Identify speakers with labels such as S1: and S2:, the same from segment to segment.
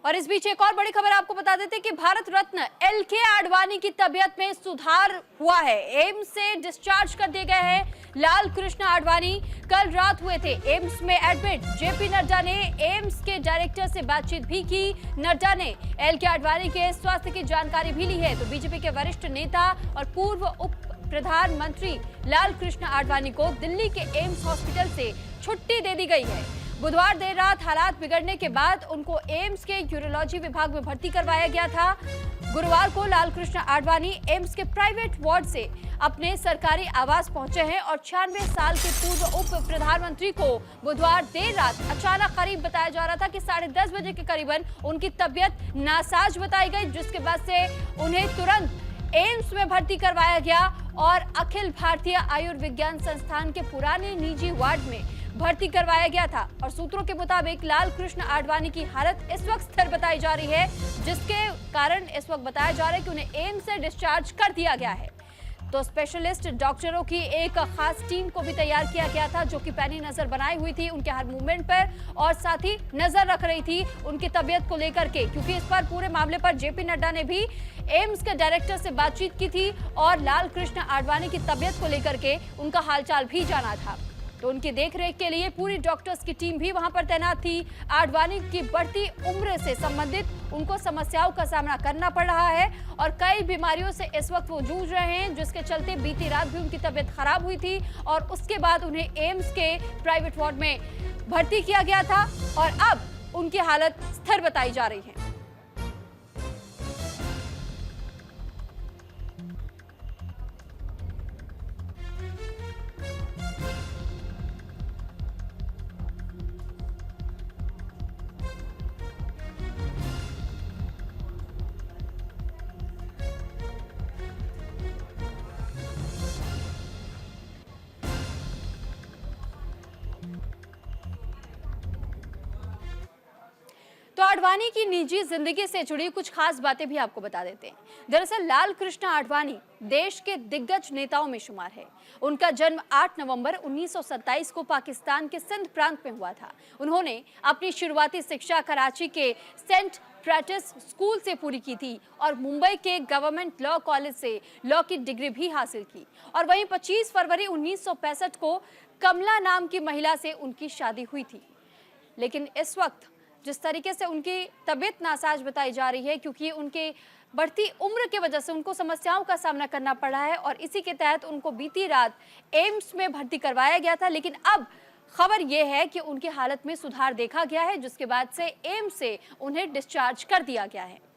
S1: और इस बीच एक और बड़ी खबर आपको बता देते हैं कि भारत रत्न एल.के. आडवाणी की तबीयत में सुधार हुआ है। एम्स से डिस्चार्ज कर दिए गए हैं लाल कृष्ण आडवाणी। कल रात हुए थे एम्स में एडमिट। जेपी नड्डा ने एम्स के डायरेक्टर से बातचीत भी की। नड्डा ने एल.के. आडवाणी के स्वास्थ्य की जानकारी भी ली है। तो बीजेपी के वरिष्ठ नेता और पूर्व उप प्रधानमंत्री लाल कृष्ण आडवाणी को दिल्ली के एम्स हॉस्पिटल से छुट्टी दे दी गई है। बुधवार देर रात हालात बिगड़ने के बाद उनको एम्स के यूरोलॉजी विभाग में भर्ती करवाया गया था। गुरुवार को लाल कृष्ण आडवाणी एम्स के प्राइवेट वार्ड से अपने सरकारी आवास पहुंचे हैं और 96 साल के पूर्व उप प्रधानमंत्री को बुधवार देर रात अचानक करीब बताया जा रहा था कि 10:30 बजे के करीबन उनकी तबीयत नासाज बताई गई, जिसके बाद से उन्हें तुरंत एम्स में भर्ती करवाया गया और अखिल भारतीय आयुर्विज्ञान संस्थान के पुराने निजी वार्ड में भर्ती करवाया गया था। और सूत्रों के मुताबिक लाल कृष्ण आडवाणी की हालत इस वक्त स्थिर बताई जा रही है, जिसके कारण इस वक्त बताया जा रहा है कि उन्हें एम्स से डिस्चार्ज कर दिया गया है। तो स्पेशलिस्ट डॉक्टरों की एक खास टीम को भी तैयार किया गया था, जो कि पैनी नजर बनाई हुई थी उनके हर मूवमेंट पर और साथ ही नजर रख रही थी उनकी तबीयत को लेकर के, क्योंकि इस पर पूरे मामले पर जेपी नड्डा ने भी एम्स के डायरेक्टर से बातचीत की थी और लाल कृष्ण आडवाणी की तबीयत को लेकर के उनका हालचाल भी जाना था। तो उनकी देखरेख के लिए पूरी डॉक्टर्स की टीम भी वहां पर तैनात थी। आडवाणी की बढ़ती उम्र से संबंधित उनको समस्याओं का सामना करना पड़ रहा है और कई बीमारियों से इस वक्त वो जूझ रहे हैं, जिसके चलते बीती रात भी उनकी तबीयत खराब हुई थी और उसके बाद उन्हें एम्स के प्राइवेट वार्ड में भर्ती किया गया था और अब उनकी हालत स्थिर बताई जा रही है। तो आडवाणी की निजी जिंदगी से जुड़ी कुछ खास बातें भी आपको बता देते हैं। दरअसल लाल कृष्ण आडवाणी देश के दिग्गज नेताओं में शुमार है। उनका जन्म 8 नवंबर 1927 को पाकिस्तान के सिंध प्रांत में हुआ था। उन्होंने अपनी शुरुआती शिक्षा कराची के सेंट फ्रैटिस स्कूल से पूरी की थी और मुंबई के गवर्नमेंट लॉ कॉलेज से लॉ की डिग्री भी हासिल की। और वहीं 25 फरवरी 1965 को कमला नाम की महिला से उनकी शादी हुई थी। लेकिन इस वक्त जिस तरीके से उनकी तबीयत नासाज बताई जा रही है, क्योंकि उनके बढ़ती उम्र की वजह से उनको समस्याओं का सामना करना पड़ा है और इसी के तहत उनको बीती रात एम्स में भर्ती करवाया गया था। लेकिन अब खबर यह है कि उनकी हालत में सुधार देखा गया है, जिसके बाद से एम्स से उन्हें डिस्चार्ज कर दिया गया है।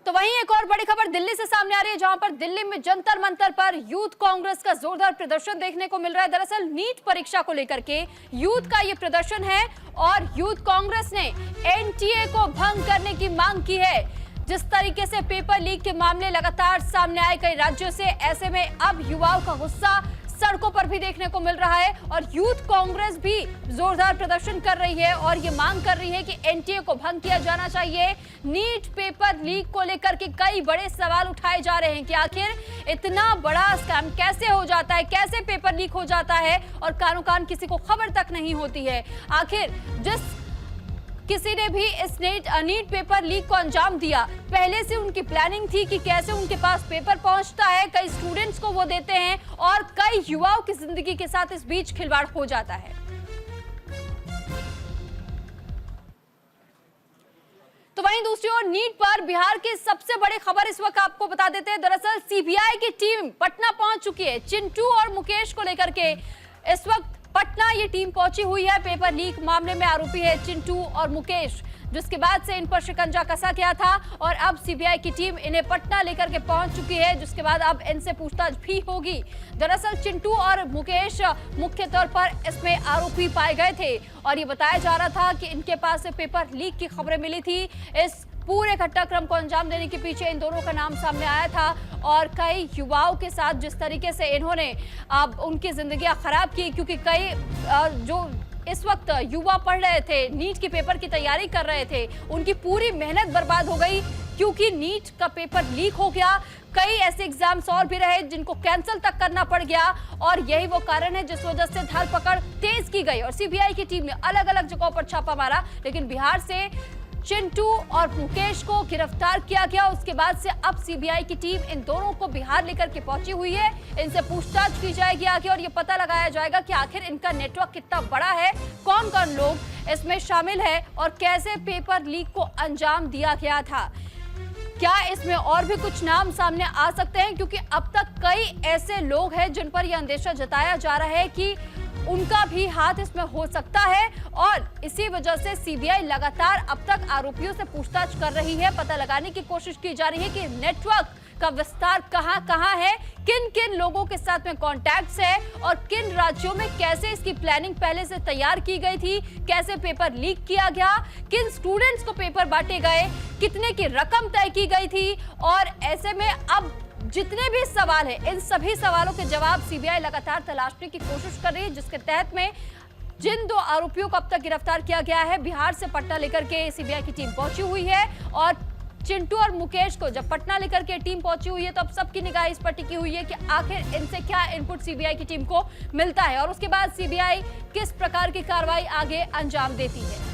S1: तो वहीं एक और बड़ी खबर दिल्ली से सामने आ रही है, जहां पर दिल्ली में जंतर मंतर पर यूथ कांग्रेस का जोरदार प्रदर्शन देखने को मिल रहा है। दरअसल नीट परीक्षा को लेकर के यूथ का ये प्रदर्शन है और यूथ कांग्रेस ने एनटीए को भंग करने की मांग की है। जिस तरीके से पेपर लीक के मामले लगातार सामने आए कई राज्यों से, ऐसे में अब युवाओं का गुस्सा सड़कों पर भी देखने को मिल रहा है और यूथ कांग्रेस भी जोरदार प्रदर्शन कर रही है और ये मांग कर रही है कि एनटीए को भंग किया जाना चाहिए। नीट पेपर लीक को लेकर के कई बड़े सवाल उठाए जा रहे हैं कि आखिर इतना बड़ा स्कैम कैसे हो जाता है, कैसे पेपर लीक हो जाता है और कानो कान किसी को खबर तक नहीं होती है। आखिर जिस किसी ने भी इस नीट पेपर लीक को अंजाम दिया, पहले से उनकी प्लानिंग थी कि कैसे उनके पास पेपर पहुंचता है, कई स्टूडेंट्स को वो देते हैं और कई युवाओं की जिंदगी के साथ इस बीच खिलवाड़ हो जाता है। तो वहीं दूसरी ओर नीट पर बिहार की सबसे बड़ी खबर इस वक्त आपको बता देते हैं। दरअसल सीबीआई की टीम पटना पहुंच चुकी है। चिंटू और मुकेश को लेकर के इस वक्त पटना ये टीम पहुंची हुई है। पेपर लीक मामले में आरोपी है चिंटू और मुकेश, जिसके बाद से इन पर शिकंजा कसा गया था और अब सीबीआई की टीम इन्हें पटना लेकर के पहुंच चुकी है, जिसके बाद अब इनसे पूछताछ भी होगी। दरअसल चिंटू और मुकेश मुख्य तौर पर इसमें आरोपी पाए गए थे और ये बताया जा रहा था कि इनके पास से पेपर लीक की खबरें मिली थी। इस पूरे घटनाक्रम को अंजाम देने के पीछे इन दोनों का नाम सामने आया था और कई युवाओं के साथ जिस तरीके से इन्होंने उनकी जिंदगियां खराब की, क्योंकि कई जो इस वक्त युवा पढ़ रहे थे, नीट के पेपर की तैयारी कर रहे थे, उनकी पूरी मेहनत बर्बाद हो गई। क्योंकि नीट का पेपर लीक हो गया। कई ऐसे एग्जाम्स और भी रहे जिनको कैंसिल तक करना पड़ गया और यही वो कारण है जिस वजह से धरपकड़ तेज की गई और सीबीआई की टीम ने अलग अलग जगहों पर छापा मारा। लेकिन बिहार से चिंटू और मुकेश को गिरफ्तार किया गया। उसके बाद से अब सीबीआई की टीम इन दोनों को बिहार लेकर के पहुंची हुई है। इनसे पूछताछ की जाएगी आगे और ये पता लगाया जाएगा कि आखिर इनका नेटवर्क कितना बड़ा है, कौन कौन लोग इसमें शामिल है और कैसे पेपर लीक को अंजाम दिया गया था। क्या इसमें और भी कुछ नाम सामने आ सकते हैं, क्योंकि अब तक कई ऐसे लोग हैं जिन पर यह अंदेशा जताया जा रहा है कि उनका भी हाथ इसमें हो सकता है और इसी वजह से सीबीआई लगातार अब तक आरोपियों से पूछताछ कर रही है। पता लगाने की कोशिश की जा रही है कि नेटवर्क का विस्तार कहां है, किन किन लोगों के साथ में कॉन्टैक्ट्स है और किन राज्यों में कैसे इसकी प्लानिंग पहले से तैयार की गई थी, कैसे पेपर लीक किया गया, किन स्टूडेंट्स को पेपर बांटे गए, कितने की रकम तय की गई थी। और ऐसे में अब जितने भी सवाल हैं, इन सभी सवालों के जवाब सीबीआई लगातार तलाशने की कोशिश कर रही है, जिसके तहत में जिन 2 आरोपियों को अब तक गिरफ्तार किया गया है, बिहार से पटना लेकर के सीबीआई की टीम पहुंची हुई है और चिंटू और मुकेश को जब पटना लेकर के टीम पहुंची हुई है तो अब सबकी निगाह इस पर टिकी हुई है कि आखिर इनसे क्या इनपुट सीबीआई की टीम को मिलता है और उसके बाद सीबीआई किस प्रकार की कार्रवाई आगे अंजाम देती है।